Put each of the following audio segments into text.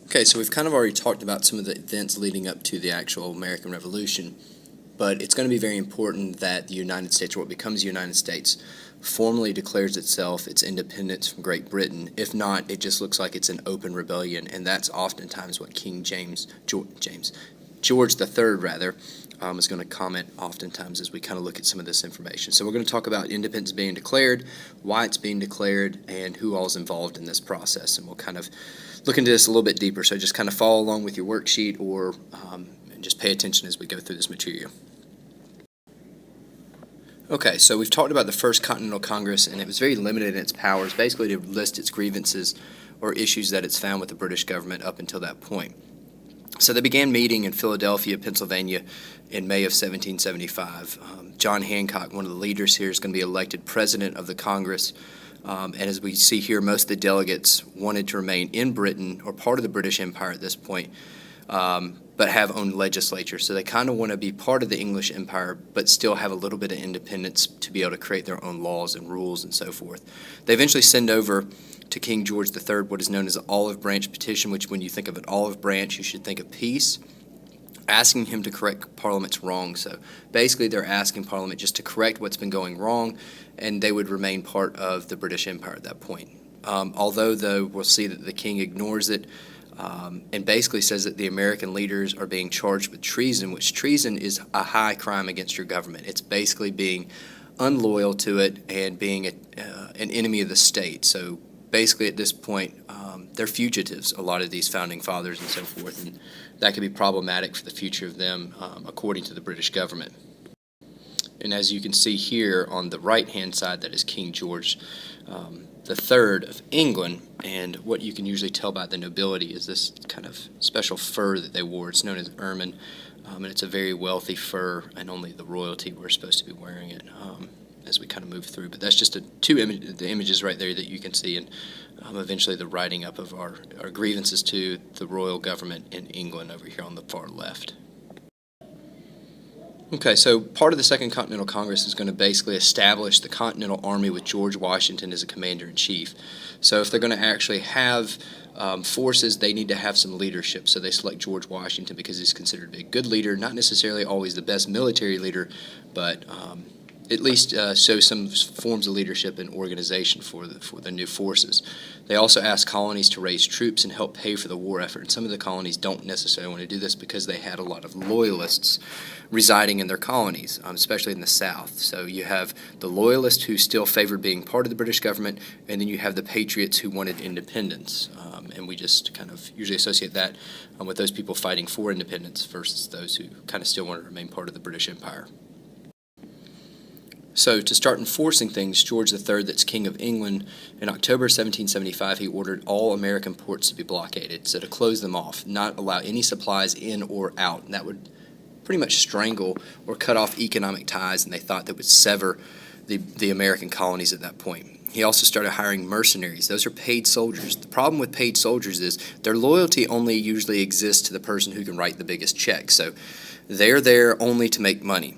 Okay, so we've kind of already talked about some of the events leading up to the actual American Revolution, but it's going to be very important that the United States, or what becomes the United States, formally declares its independence from Great Britain. If not, it just looks like it's an open rebellion, and that's oftentimes what George III, is going to comment oftentimes as we kind of look at some of this information. So we're going to talk about independence being declared, why it's being declared, and who all is involved in this process, and we'll kind of look into this a little bit deeper. So just kind of follow along with your worksheet, or just pay attention as we go through this material. Okay, so we've talked about the First Continental Congress, and it was very limited in its powers, basically to list its grievances or issues that it's found with the British government up until that point. So they began meeting in Philadelphia, Pennsylvania in May of 1775. John Hancock, one of the leaders here, is going to be elected president of the Congress. And as we see here, most of the delegates wanted to remain in Britain or part of the British Empire at this point, but have own legislature. So they kind of want to be part of the English Empire, but still have a little bit of independence to be able to create their own laws and rules and so forth. They eventually send over to King George III what is known as the Olive Branch Petition, which when you think of an olive branch, you should think of peace, asking him to correct Parliament's wrongs. So basically they're asking Parliament just to correct what's been going wrong, and they would remain part of the British Empire at that point. Although, though, we'll see that the king ignores it and basically says that the American leaders are being charged with treason, which treason is a high crime against your government. It's basically being unloyal to it and being an enemy of the state. So basically at this point, they're fugitives, a lot of these founding fathers and so forth, and that could be problematic for the future of them, according to the British government. And as you can see here on the right-hand side, that is King George III of England, and what you can usually tell by the nobility is this kind of special fur that they wore. It's known as ermine, and it's a very wealthy fur, and only the royalty were supposed to be wearing it as we kind of move through. But that's just the images right there that you can see, and eventually the writing up of our grievances to the royal government in England over here on the far left. Okay, so part of the Second Continental Congress is going to basically establish the Continental Army with George Washington as a commander-in-chief. So if they're going to actually have forces, they need to have some leadership. So they select George Washington because he's considered to be a good leader, not necessarily always the best military leader, but at least show some forms of leadership and organization for the new forces. They also ask colonies to raise troops and help pay for the war effort. And some of the colonies don't necessarily want to do this because they had a lot of loyalists residing in their colonies, especially in the South. So you have the loyalists who still favored being part of the British government, and then you have the patriots who wanted independence. And we just kind of usually associate that with those people fighting for independence versus those who kind of still want to remain part of the British Empire. So to start enforcing things, George III, that's King of England, in October 1775, he ordered all American ports to be blockaded, so to close them off, not allow any supplies in or out. And that would pretty much strangle or cut off economic ties, and they thought that would sever the American colonies at that point. He also started hiring mercenaries. Those are paid soldiers. The problem with paid soldiers is their loyalty only usually exists to the person who can write the biggest check. So they're there only to make money.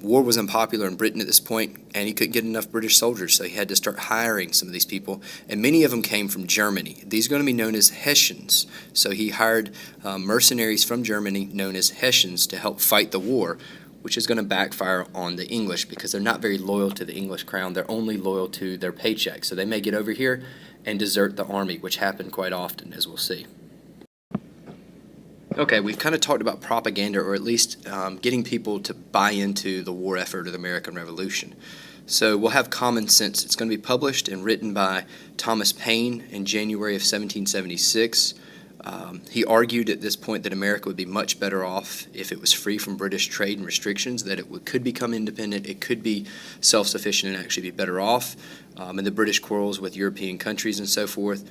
War was unpopular in Britain at this point, and he couldn't get enough British soldiers, so he had to start hiring some of these people, and many of them came from Germany. These are going to be known as Hessians. So he hired mercenaries from Germany known as Hessians to help fight the war, which is going to backfire on the English because they're not very loyal to the English crown. They're only loyal to their paycheck. So they may get over here and desert the army, which happened quite often, as we'll see. Okay, we've kind of talked about propaganda, or at least getting people to buy into the war effort of the American Revolution. So we'll have Common Sense. It's going to be published and written by Thomas Paine in January of 1776. He argued at this point that America would be much better off if it was free from British trade and restrictions, that it could become independent, it could be self-sufficient and actually be better off, and the British quarrels with European countries and so forth.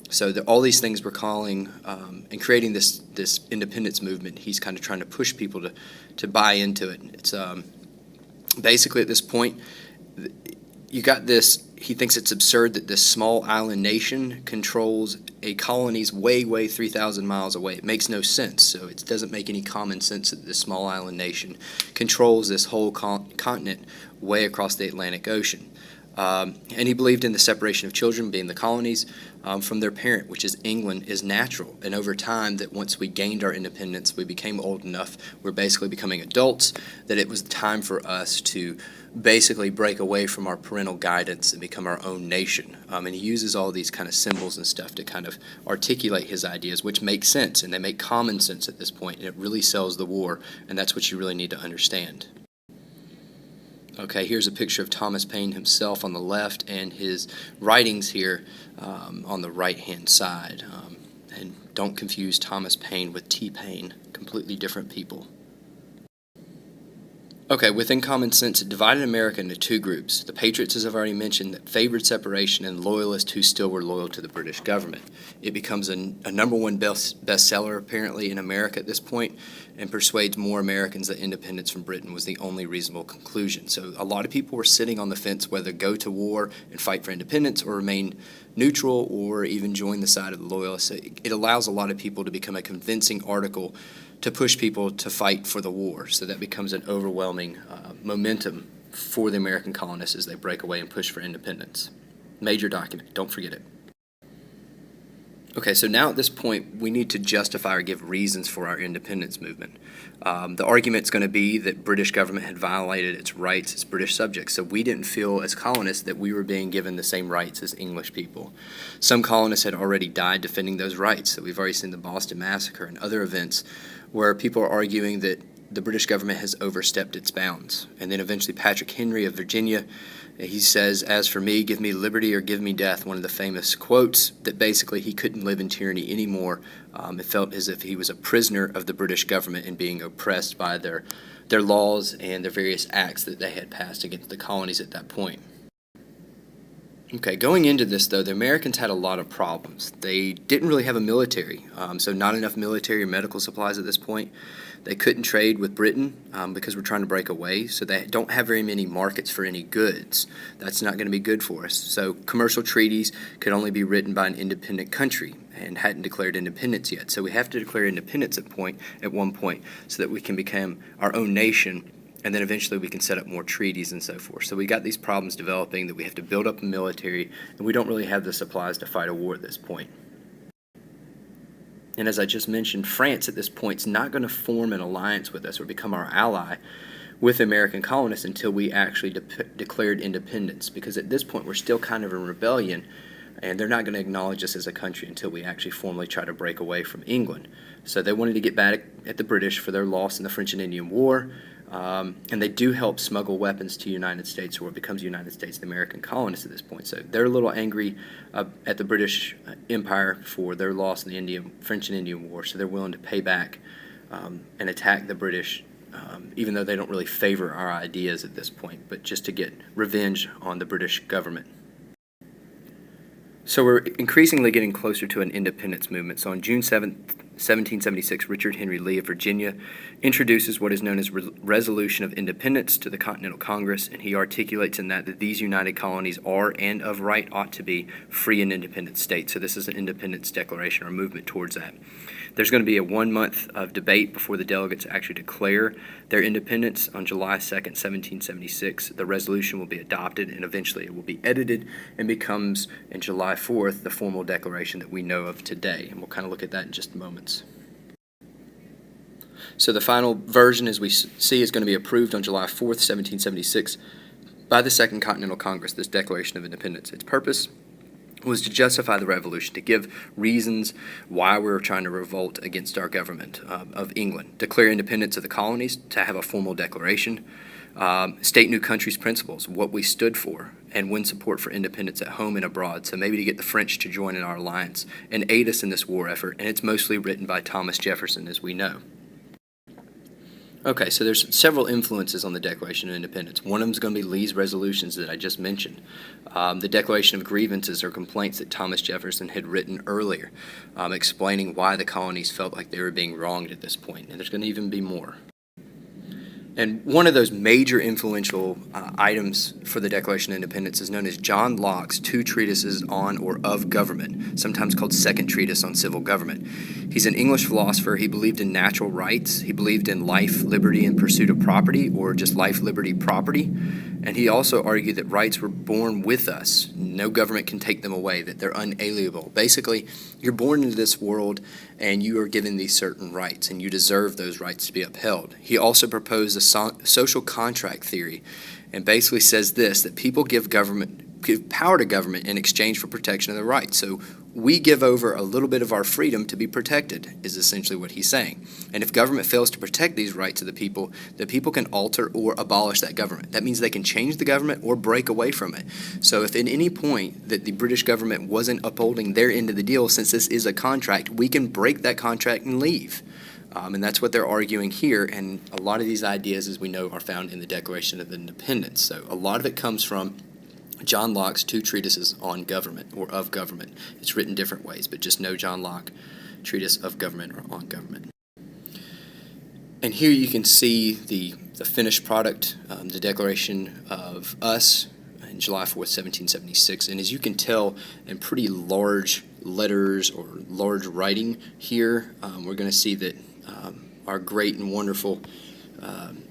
So all these things we're calling and creating this independence movement, he's kind of trying to push people to buy into it. It's basically at this point, you got this, he thinks it's absurd that this small island nation controls a colony's way 3,000 miles away. It makes no sense. So it doesn't make any common sense that this small island nation controls this whole continent way across the Atlantic Ocean. And he believed in the separation of children, being the colonies, from their parent, which is England, is natural. And over time, that once we gained our independence, we became old enough, we're basically becoming adults, that it was time for us to basically break away from our parental guidance and become our own nation. And he uses all these kind of symbols and stuff to kind of articulate his ideas, which make sense, and they make common sense at this point, and it really sells the war, and that's what you really need to understand. Okay, here's a picture of Thomas Paine himself on the left and his writings here on the right-hand side. And don't confuse Thomas Paine with T-Pain, completely different people. Okay, within common sense, it divided America into two groups. The patriots, as I've already mentioned, that favored separation, and loyalists who still were loyal to the British government. It becomes a number one bestseller, apparently, in America at this point, and persuades more Americans that independence from Britain was the only reasonable conclusion. So a lot of people were sitting on the fence whether go to war and fight for independence or remain neutral or even join the side of the loyalists. It allows a lot of people to become a convincing article to push people to fight for the war. So that becomes an overwhelming momentum for the American colonists as they break away and push for independence. Major document, don't forget it. Okay, so now at this point, we need to justify or give reasons for our independence movement. The argument's going to be that British government had violated its rights as British subjects, so we didn't feel as colonists that we were being given the same rights as English people. Some colonists had already died defending those rights, so we've already seen the Boston Massacre and other events where people are arguing that the British government has overstepped its bounds. And then eventually Patrick Henry of Virginia, he says, "As for me, give me liberty or give me death," one of the famous quotes that basically he couldn't live in tyranny anymore. It felt as if he was a prisoner of the British government and being oppressed by their laws and their various acts that they had passed against the colonies at that point. Okay, going into this, though, the Americans had a lot of problems. They didn't really have a military, so not enough military or medical supplies at this point. They couldn't trade with Britain because we're trying to break away, so they don't have very many markets for any goods. That's not going to be good for us. So commercial treaties could only be written by an independent country and hadn't declared independence yet. So we have to declare independence at one point so that we can become our own nation, and then eventually we can set up more treaties and so forth. So we got these problems developing that we have to build up a military, and we don't really have the supplies to fight a war at this point. And as I just mentioned, France at this point is not going to form an alliance with us or become our ally with American colonists until we actually declared independence, because at this point we're still kind of in rebellion, and they're not going to acknowledge us as a country until we actually formally try to break away from England. So they wanted to get back at the British for their loss in the French and Indian War. And they do help smuggle weapons to the United States, or it becomes United States, the American colonists at this point. So they're a little angry at the British Empire for their loss in the French and Indian War, so they're willing to pay back and attack the British, even though they don't really favor our ideas at this point, but just to get revenge on the British government. So we're increasingly getting closer to an independence movement. So on June 7th, 1776, Richard Henry Lee of Virginia introduces what is known as Resolution of Independence to the Continental Congress, and he articulates in that these united colonies are and of right ought to be free and independent states. So this is an independence declaration or movement towards that. There's going to be a 1 month of debate before the delegates actually declare their independence on July 2nd, 1776. The resolution will be adopted, and eventually it will be edited and becomes, in July 4th, the formal declaration that we know of today. And we'll kind of look at that in just moments. So the final version, as we see, is going to be approved on July 4th, 1776 by the Second Continental Congress, this Declaration of Independence. Its purpose was to justify the revolution, to give reasons why we were trying to revolt against our government of England, declare independence of the colonies, to have a formal declaration, state new country's principles, what we stood for, and win support for independence at home and abroad, so maybe to get the French to join in our alliance and aid us in this war effort, and it's mostly written by Thomas Jefferson, as we know. Okay, so there's several influences on the Declaration of Independence. One of them is going to be Lee's resolutions that I just mentioned. The Declaration of Grievances or complaints that Thomas Jefferson had written earlier, explaining why the colonies felt like they were being wronged at this point, and there's going to even be more. And one of those major influential items for the Declaration of Independence is known as John Locke's Two Treatises on or of Government, sometimes called Second Treatise on Civil Government. He's an English philosopher. He believed in natural rights. He believed in life, liberty, and pursuit of property, or just life, liberty, property. And he also argued that rights were born with us. No government can take them away, that they're unalienable. Basically, you're born into this world and you are given these certain rights, and you deserve those rights to be upheld. He also proposed a social contract theory, and basically says this, that people give power to government in exchange for protection of their rights. So we give over a little bit of our freedom to be protected, is essentially what he's saying. And if government fails to protect these rights of the people can alter or abolish that government. That means they can change the government or break away from it. So if at any point that the British government wasn't upholding their end of the deal, since this is a contract, we can break that contract and leave. And that's what they're arguing here, and a lot of these ideas, as we know, are found in the Declaration of Independence. So a lot of it comes from John Locke's Two Treatises on Government or of Government. It's written different ways, but just know John Locke, Treatise of Government or on Government. And here you can see the finished product, the Declaration of Us, in July 4th, 1776. And as you can tell in pretty large letters or large writing here, we're going to see that our great and wonderful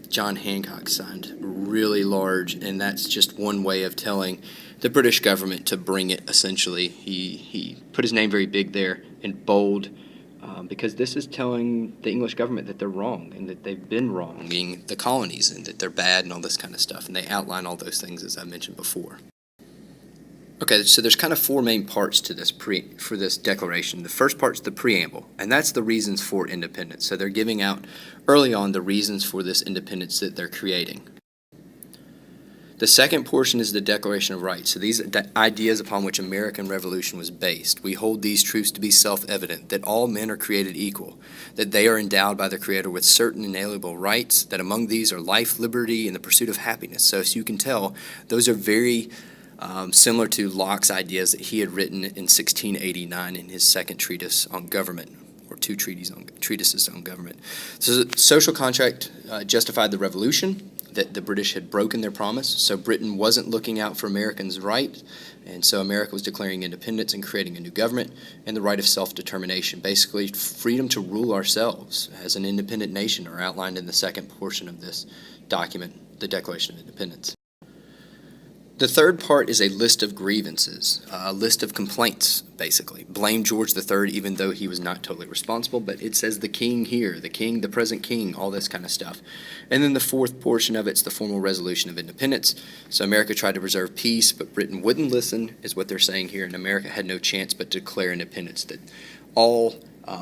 John Hancock signed really large, and that's just one way of telling the British government to bring it, essentially. He put his name very big there in bold, because this is telling the English government that they're wrong and that they've been wronging the colonies and that they're bad and all this kind of stuff, and they outline all those things as I mentioned before. Okay, so there's kind of four main parts to this for this declaration. The first part's the preamble, and that's the reasons for independence. So they're giving out early on the reasons for this independence that they're creating. The second portion is the Declaration of Rights. So these ideas upon which American Revolution was based. We hold these truths to be self-evident, that all men are created equal, that they are endowed by their Creator with certain inalienable rights, that among these are life, liberty, and the pursuit of happiness. So as you can tell, those are very similar to Locke's ideas that he had written in 1689 in his second treatise on government, or two treatises on government. So the social contract justified the revolution, that the British had broken their promise, so Britain wasn't looking out for Americans' right, and so America was declaring independence and creating a new government, and the right of self-determination, basically freedom to rule ourselves as an independent nation, are outlined in the second portion of this document, the Declaration of Independence. The third part is a list of grievances, a list of complaints, basically. Blame George III, even though he was not totally responsible, but it says the king here, the king, the present king, all this kind of stuff. And then the fourth portion of it's the formal resolution of independence. So America tried to preserve peace, but Britain wouldn't listen, is what they're saying here, and America had no chance but to declare independence, that all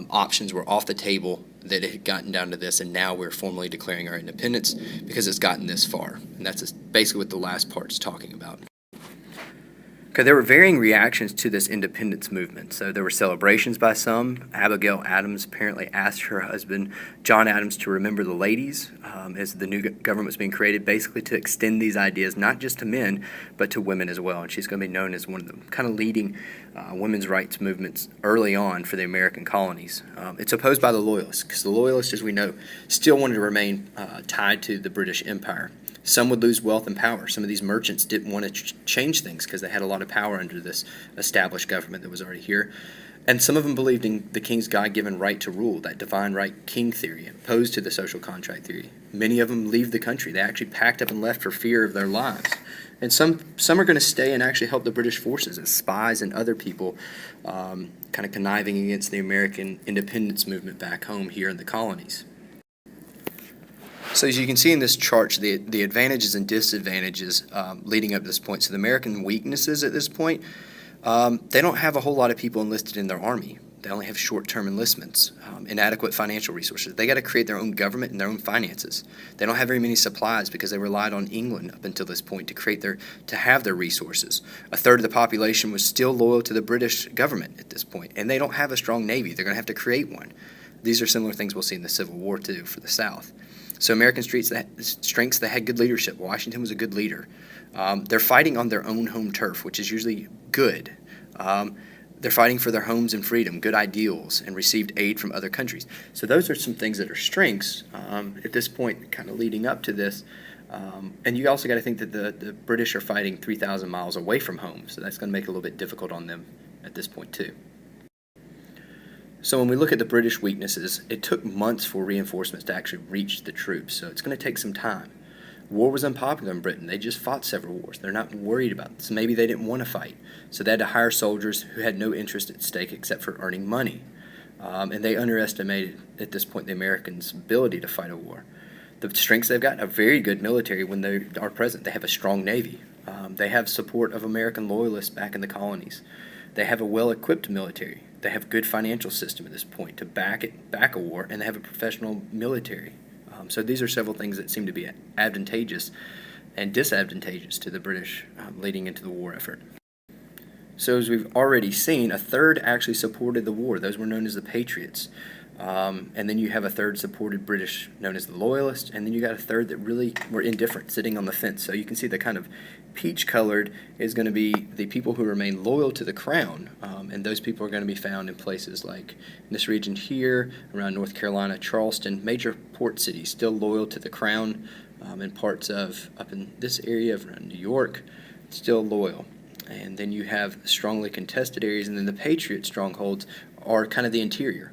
options were off the table, that it had gotten down to this, and now we're formally declaring our independence because it's gotten this far. And that's basically what the last part's talking about. Okay, there were varying reactions to this independence movement. So there were celebrations by some. Abigail Adams apparently asked her husband, John Adams, to remember the ladies as the new government was being created, basically to extend these ideas not just to men, but to women as well. And she's going to be known as one of the kind of leading women's rights movements early on for the American colonies. It's opposed by the Loyalists, because the Loyalists, as we know, still wanted to remain tied to the British Empire. Some would lose wealth and power. Some of these merchants didn't want to change things because they had a lot of power under this established government that was already here. And some of them believed in the king's God-given right to rule, that divine right king theory, opposed to the social contract theory. Many of them leave the country. They actually packed up and left for fear of their lives. And some are going to stay and actually help the British forces as spies and other people kind of conniving against the American independence movement back home here in the colonies. So as you can see in this chart, the advantages and disadvantages leading up to this point. So the American weaknesses at this point, they don't have a whole lot of people enlisted in their army. They only have short-term enlistments, inadequate financial resources. They got to create their own government and their own finances. They don't have very many supplies because they relied on England up until this point to have their resources. A third of the population was still loyal to the British government at this point, and they don't have a strong navy. They're going to have to create one. These are similar things we'll see in the Civil War too for the South. So American strengths, they had good leadership. Washington was a good leader. They're fighting on their own home turf, which is usually good. They're fighting for their homes and freedom, good ideals, and received aid from other countries. So those are some things that are strengths at this point, kind of leading up to this. And you also got to think that the British are fighting 3,000 miles away from home, so that's going to make it a little bit difficult on them at this point too. So when we look at the British weaknesses, it took months for reinforcements to actually reach the troops, so it's going to take some time. War was unpopular in Britain. They just fought several wars. They're not worried about it. So maybe they didn't want to fight. So they had to hire soldiers who had no interest at stake except for earning money. And they underestimated, at this point, the Americans' ability to fight a war. The strengths they've got, a very good military when they are present. They have a strong navy. They have support of American loyalists back in the colonies. They have a well-equipped military. They have a good financial system at this point to back a war, and they have a professional military. So these are several things that seem to be advantageous and disadvantageous to the British leading into the war effort. So as we've already seen, a third actually supported the war. Those were known as the Patriots. And then you have a third supported British known as the Loyalists, and then you got a third that really were indifferent, sitting on the fence. So you can see the kind of peach-colored is going to be the people who remain loyal to the crown, and those people are going to be found in places like in this region here, around North Carolina, Charleston, major port cities, still loyal to the crown, and parts of up in this area around New York, still loyal. And then you have strongly contested areas, and then the Patriot strongholds are kind of the interior.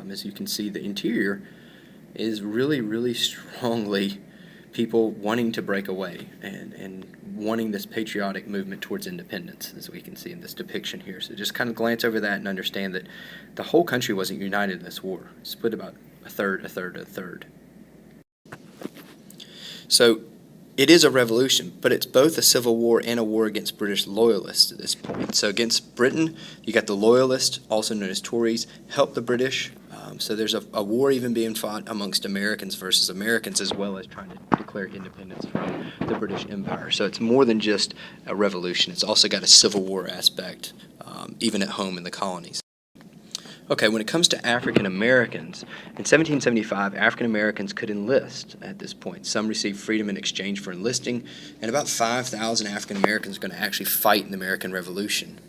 As you can see, the interior is really, really strongly people wanting to break away and wanting this patriotic movement towards independence, as we can see in this depiction here. So just kind of glance over that and understand that the whole country wasn't united in this war. It's split about a third, a third, a third. So it is a revolution, but it's both a civil war and a war against British loyalists at this point. So against Britain, you got the loyalists, also known as Tories, help the British. So there's a war even being fought amongst Americans versus Americans, as well as trying to declare independence from the British Empire. So it's more than just a revolution. It's also got a civil war aspect, even at home in the colonies. Okay, when it comes to African Americans, in 1775, African Americans could enlist at this point. Some received freedom in exchange for enlisting, and about 5,000 African Americans are going to actually fight in the American Revolution.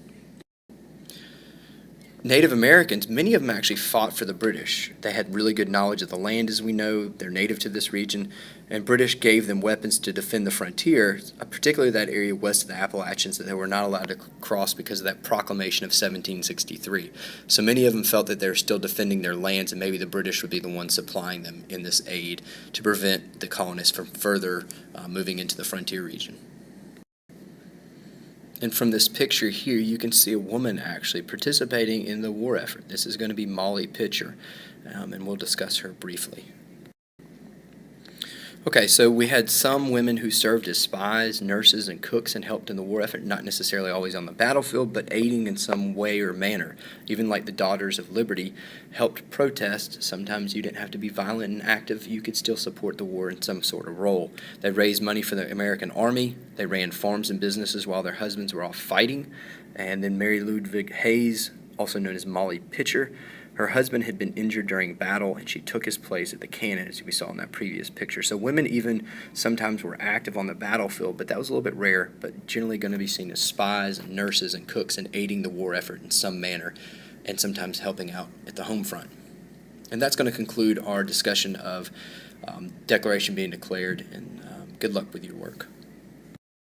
Native Americans, many of them actually fought for the British. They had really good knowledge of the land, as we know. They're native to this region, and British gave them weapons to defend the frontier, particularly that area west of the Appalachians that they were not allowed to cross because of that proclamation of 1763. So many of them felt that they were still defending their lands, and maybe the British would be the ones supplying them in this aid to prevent the colonists from further moving into the frontier region. And from this picture here, you can see a woman actually participating in the war effort. This is going to be Molly Pitcher, and we'll discuss her briefly. Okay, so we had some women who served as spies, nurses, and cooks and helped in the war effort, not necessarily always on the battlefield, but aiding in some way or manner. Even like the Daughters of Liberty helped protest. Sometimes you didn't have to be violent and active. You could still support the war in some sort of role. They raised money for the American Army. They ran farms and businesses while their husbands were off fighting. And then Mary Ludwig Hayes, also known as Molly Pitcher, her husband had been injured during battle, and she took his place at the cannon, as we saw in that previous picture. So women even sometimes were active on the battlefield, but that was a little bit rare, but generally going to be seen as spies and nurses and cooks and aiding the war effort in some manner, and sometimes helping out at the home front. And that's going to conclude our discussion of Declaration being declared, and good luck with your work.